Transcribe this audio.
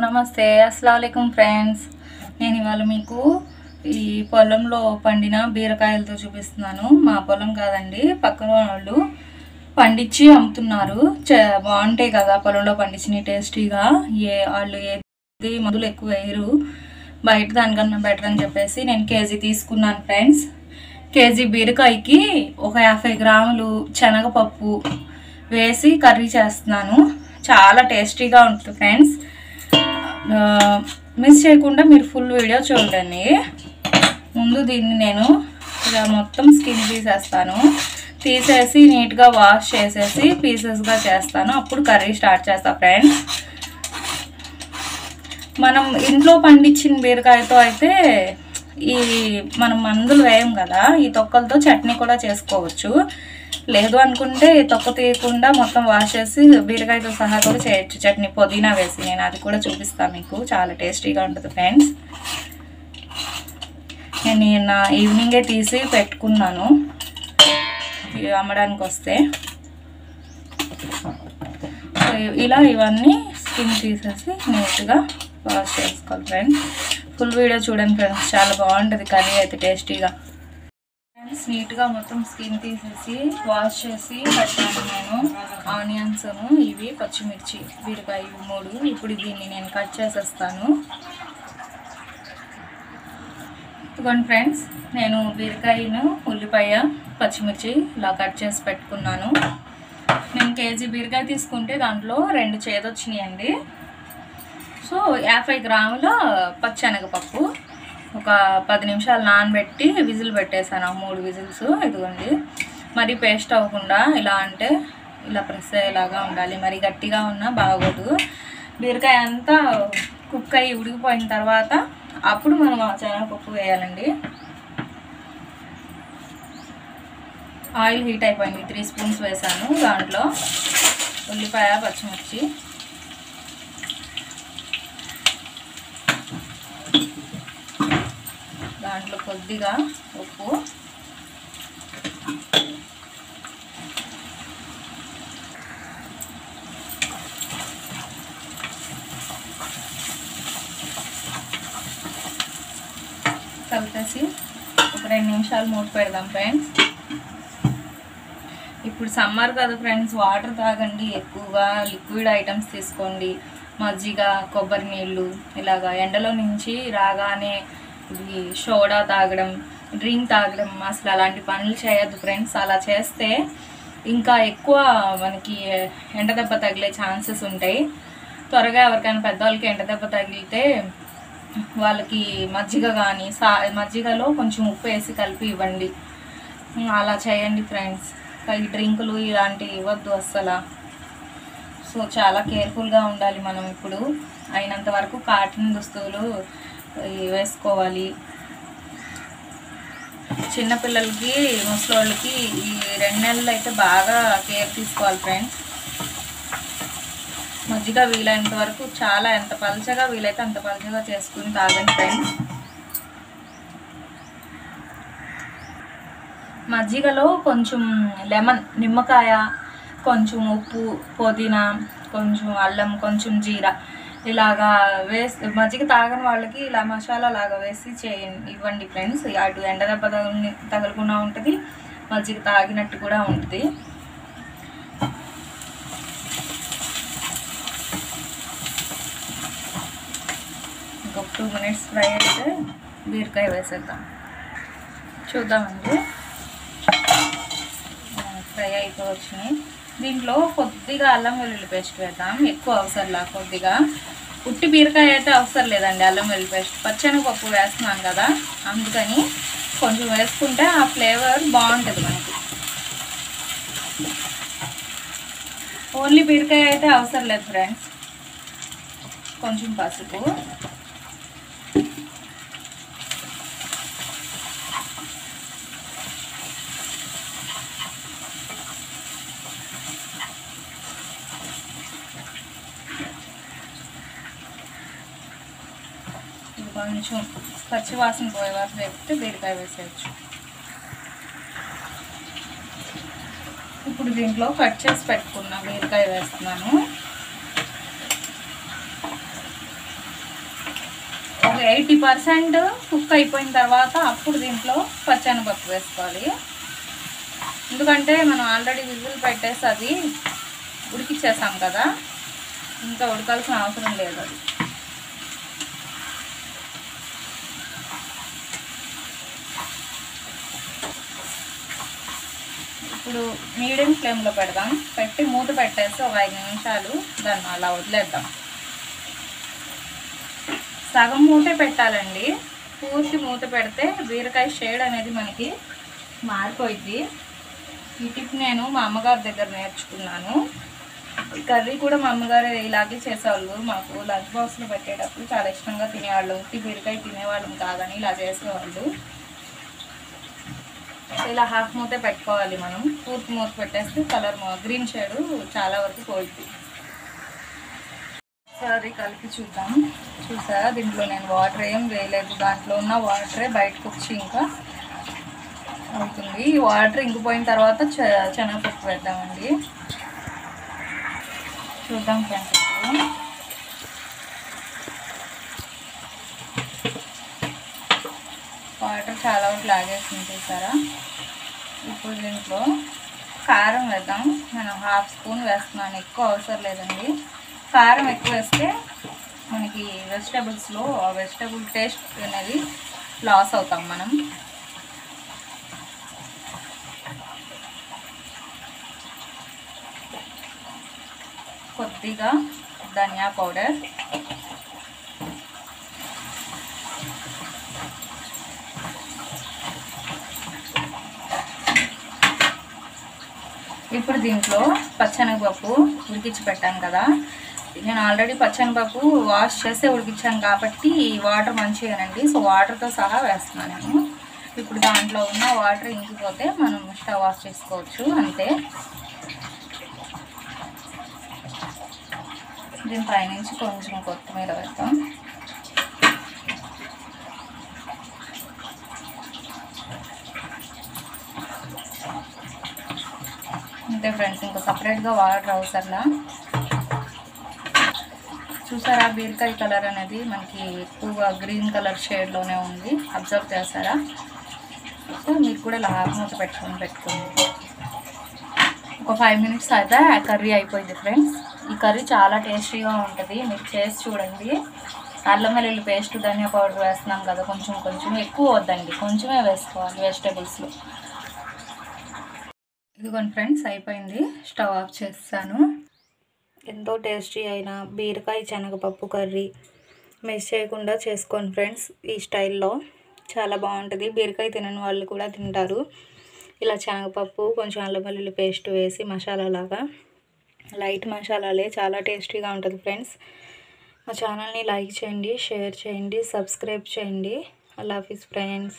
నమస్తే అస్సలాము అలైకుం ఫ్రెండ్స్. నేను ఇవాళ మీకు ఈ పొలంలో పండిన బీరకాయలతో చూపిస్తున్నాను. మా పొలం కాదండి, పక్కన వాళ్ళు పండించి అమ్ముతున్నారు. బాగుంటాయి కదా పొలంలో పండించినవి, టేస్టీగా. వాళ్ళు ఏది మందులు ఎక్కువ వేయరు, బయట దానికన్నా బెటర్ అని చెప్పేసి నేను కేజీ తీసుకున్నాను ఫ్రెండ్స్. కేజీ బీరకాయకి ఒక 50 గ్రాములు శనగపప్పు వేసి కర్రీ చేస్తున్నాను. చాలా టేస్టీగా ఉంటుంది ఫ్రెండ్స్. మిస్ చేయకుండా మీరు ఫుల్ వీడియో చూడండి. ముందు దీన్ని నేను ఇలా మొత్తం స్కిన్ తీసేస్తాను. తీసేసి నీట్గా వాష్ చేసేసి పీసెస్గా చేస్తాను. అప్పుడు కర్రీ స్టార్ట్ చేస్తాను ఫ్రెండ్స్. మనం ఇంట్లో పండించిన బీరకాయతో అయితే మనం మందులు వేయం కదా, ఈ తొక్కలతో చట్నీ కూడా చేసుకోవచ్చు. లేదు అనుకుంటే తొక్క తీయకుండా మొత్తం వాష్ చేసి బీరకాయతో సహా కూడా చేయొచ్చు చట్నీ, పుదీనా వేసి. నేను అది కూడా చూపిస్తాను మీకు. చాలా టేస్టీగా ఉంటుంది ఫ్రెండ్స్. నేను ఈవినింగే తీసి పెట్టుకున్నాను అమ్మడానికి వస్తే. ఇలా ఇవన్నీ స్కిన్ తీసేసి నీట్గా వాష్ చేసుకోవాలి ఫ్రెండ్స్. ఫుల్ వీడియో చూడండి ఫ్రెండ్స్, చాలా బాగుంటుంది కర్రీ అయితే టేస్టీగా. ఫ్రెండ్స్ నీట్గా మొత్తం స్కిన్ తీసేసి వాష్ చేసి పెట్టాను నేను. ఆనియన్స్, ఇవి పచ్చిమిర్చి, బీరకాయ 3. ఇప్పుడు దీన్ని నేను కట్ చేసేస్తాను. ఇదిగోండి ఫ్రెండ్స్, నేను బీరకాయను, ఉల్లిపాయ, పచ్చిమిర్చి ఇలా కట్ చేసి పెట్టుకున్నాను. నేను కేజీ బీరకాయ తీసుకుంటే దాంట్లో 2 చేదొచ్చినాయండి. సో 50 గ్రాముల పచ్చెనగపప్పు ఒక 10 నిమిషాలు నానబెట్టి విజిల్ పెట్టేసాను, 3 విజిల్స్. ఇదిగోండి, మరి పేస్ట్ అవ్వకుండా ఇలా అంటే ఇలా ప్రెస్ అయ్యేలాగా ఉండాలి. మరి గట్టిగా ఉన్నా బాగోదు. బీరకాయ అంతా కుక్ అయ్యి ఉడికిపోయిన తర్వాత అప్పుడు మనం ఆ శనగపప్పు వేయాలండి. ఆయిల్ హీట్ అయిపోయింది, 3 స్పూన్స్ వేసాను. దాంట్లో ఉల్లిపాయ, పచ్చిమిర్చి, దాంట్లో కొద్దిగా ఉప్పు, కలిపేసి ఒక 2 నిమిషాలు మూత పెడదాం ఫ్రెండ్స్. ఇప్పుడు సమ్మర్ కదా ఫ్రెండ్స్, వాటర్ తాగండి ఎక్కువగా, లిక్విడ్ ఐటమ్స్ తీసుకోండి. మజ్జిగ, కొబ్బరి నీళ్ళు, ఇలాగా ఎండలో నుంచి రాగానే ఇది సోడా తాగడం, డ్రింక్ తాగడం, అసలు అలాంటి పనులు చేయొద్దు ఫ్రెండ్స్. అలా చేస్తే ఇంకా ఎక్కువ మనకి ఎండదెబ్బ తగిలే ఛాన్సెస్ ఉంటాయి. త్వరగా ఎవరికైనా పెద్దవాళ్ళకి ఎండదెబ్బ తగిలితే వాళ్ళకి మజ్జిగ కానీ మజ్జిగలో కొంచెం ఉప్పు వేసి కలిపి ఇవ్వండి. అలా చేయండి ఫ్రెండ్స్. ఈ డ్రింకులు ఇలాంటివి ఇవ్వద్దు అస్సలు. సో చాలా కేర్ఫుల్గా ఉండాలి మనం. ఇప్పుడు అయినంత వరకు కాటన్ దుస్తులు వేసుకోవాలి. చిన్నపిల్లలకి, ముసలోళ్ళకి ఈ 2 నెలలు అయితే బాగా కేర్ తీసుకోవాలి ఫ్రెండ్స్. మజ్జిగ వీలైనంత వరకు చాలా ఎంత పలచగా వీలైతే అంత పలచగా చేసుకుని తాగండి ఫ్రెండ్స్. మజ్జిగలో కొంచెం లెమన్, నిమ్మకాయ, కొంచెం ఉప్పు, పుదీనా, కొంచెం అల్లం, కొంచెం జీరా ఇలాగా వేసి మజ్జిగ తాగని వాళ్ళకి ఇలా మసాలా లాగా వేసి ఇవ్వండి ఫ్రెండ్స్. అటు ఎండదెబ్బ తగలకుండా ఉంటుంది, మజ్జిగ తాగినట్టు కూడా ఉంటుంది. ఇంకొక 2 మినిట్స్ ఫ్రై అయితే బీరకాయ వేసేద్దాం. చూద్దామండి, ఫ్రై అయిపో వచ్చినాయి. దీంట్లో కొద్దిగా అల్లం వెల్లుల్లి పేస్ట్ వేద్దాం, ఎక్కువ అవసరంలా. కొద్దిగా ఉట్టి బీరకాయ అయితే అవసరం లేదండి అల్లం వెల్లుల్లి పేస్ట్. పచ్చెనగపప్పు వేస్తున్నాను కదా, అందుకని కొంచెం వేసుకుంటే ఆ ఫ్లేవర్ బాగుంటుంది మనకి. ఓన్లీ బీరకాయ అయితే అవసరం లేదు ఫ్రెండ్స్. కొంచెం పసుపు, కొంచెం పచ్చి వాసన పోయే వరకు వేస్తే బీరకాయ వేసేయచ్చు. ఇప్పుడు దీంట్లో కట్ చేసి పెట్టుకున్న బీరకాయ వేస్తున్నాను. 80% కుక్ అయిపోయిన తర్వాత అప్పుడు దీంట్లో పచ్చెనగపప్పు వేసుకోవాలి. ఎందుకంటే మనం ఆల్రెడీ విజిల్ పెట్టేసి అది ఉడికిచ్చేసాం కదా, ఇంకా ఉడకాల్సిన అవసరం లేదు. అది ఇప్పుడు మీడియం ఫ్లేమ్లో పెడదాం. పెట్టి మూత పెట్టేసి ఒక 5 నిమిషాలు దాన్ని అలా వదిలేద్దాం. సగం మూతే పెట్టాలండి, పూర్తి మూత పెడితే బీరకాయ షేడ్ అనేది మనకి మారిపోయింది. ఈ టిప్ నేను మా అమ్మగారి దగ్గర నేర్చుకున్నాను. ఈ కర్రీ కూడా మా అమ్మగారు ఇలాగే చేసేవాళ్ళు. మాకు లంచ్ బాక్స్లో పెట్టేటప్పుడు చాలా ఇష్టంగా తినేవాళ్ళు. బీరకాయ తినేవాళ్ళం కాదని ఇలా చేసేవాళ్ళు. ఇలా హాఫ్ మూతే పెట్టుకోవాలి మనం. పూర్తి మూత పెట్టేస్తే కలర్ గ్రీన్ షేడ్ చాలా వరకు పోయింది. సరే కలిపి చూద్దాం. చూసారా, దీంట్లో నేను వాటర్ ఏం వేయలేదు. దాంట్లో ఉన్న వాటరే బయటకు వచ్చి ఇంకా అవుతుంది. ఈ వాటర్ ఇంకిపోయిన తర్వాత శనగపప్పు వేద్దామండి. చూద్దాం ఫ్రెండ్స్. ఇప్పుడు వాటర్ చాలా వరకు లాగేసింది చూసారా. ఇప్పుడు దీంట్లో కారం వేద్దాం. నేను 1/2 స్పూన్ వేస్తున్నాను, ఎక్కువ అవసరం లేదండి. కారం ఎక్కువ వేస్తే మనకి వెజిటేబుల్స్లో వెజిటేబుల్ టేస్ట్ అనేది లాస్ అవుతాం మనం. కొద్దిగా ధనియా పౌడర్, ఇప్పుడు దీంట్లో పచ్చెనగపప్పు ఉడికించి పెట్టాను కదా, నేను ఆల్రెడీ పచ్చెనగపప్పు వాష్ చేసి ఉడికించాను కాబట్టి వాటర్ మంచిగానండి. సో వాటర్తో సహా వేస్తున్నాను నేను. ఇప్పుడు దాంట్లో ఉన్న వాటర్ ఇంకిపోతే మనం స్టవ్ ఆఫ్ చేసుకోవచ్చు, అంతే. దీని పైనుంచి కొంచెం కొత్తిమీర వేద్దాం. అంతే ఫ్రెండ్స్, ఇంకా సపరేట్గా వాటర్ అవసరంలా. చూసారా, బీరకాయ కలర్ అనేది మనకి ఎక్కువగా గ్రీన్ కలర్ షేడ్లోనే ఉంది. అబ్జర్వ్ చేస్తారా? సో మీరు కూడా ఇలా మూత పెట్టుకోండి. ఒక 5 మినిట్స్ అయితే కర్రీ అయిపోయింది ఫ్రెండ్స్. ఈ కర్రీ చాలా టేస్టీగా ఉంటుంది, మీరు చేసి చూడండి. అల్లం వెల్లుల్లి పేస్ట్, ధనియా పౌడర్ వేస్తున్నాం కదా, కొంచెం ఎక్కువ వద్దండి, కొంచెమే వేసుకోవాలి వెజిటేబుల్స్లో. ఇదిగోండి ఫ్రెండ్స్, అయిపోయింది. స్టవ్ ఆఫ్ చేస్తాను. ఎంతో టేస్టీ అయిన బీరకాయ శనగపప్పు కర్రీ మిస్ చేయకుండా చేసుకోండి ఫ్రెండ్స్. ఈ స్టైల్లో చాలా బాగుంటుంది. బీరకాయ తినని వాళ్ళు కూడా తింటారు. ఇలా శనగపప్పు, కొంచెం అల్లం వెల్లుల్లి పేస్ట్ వేసి మసాలా లాగా, లైట్ మసాలాలే, చాలా టేస్టీగా ఉంటుంది ఫ్రెండ్స్. మా ఛానల్ని లైక్ చేయండి, షేర్ చేయండి, సబ్స్క్రైబ్ చేయండి. అల్లా హాఫీజ్ ఫ్రెండ్స్.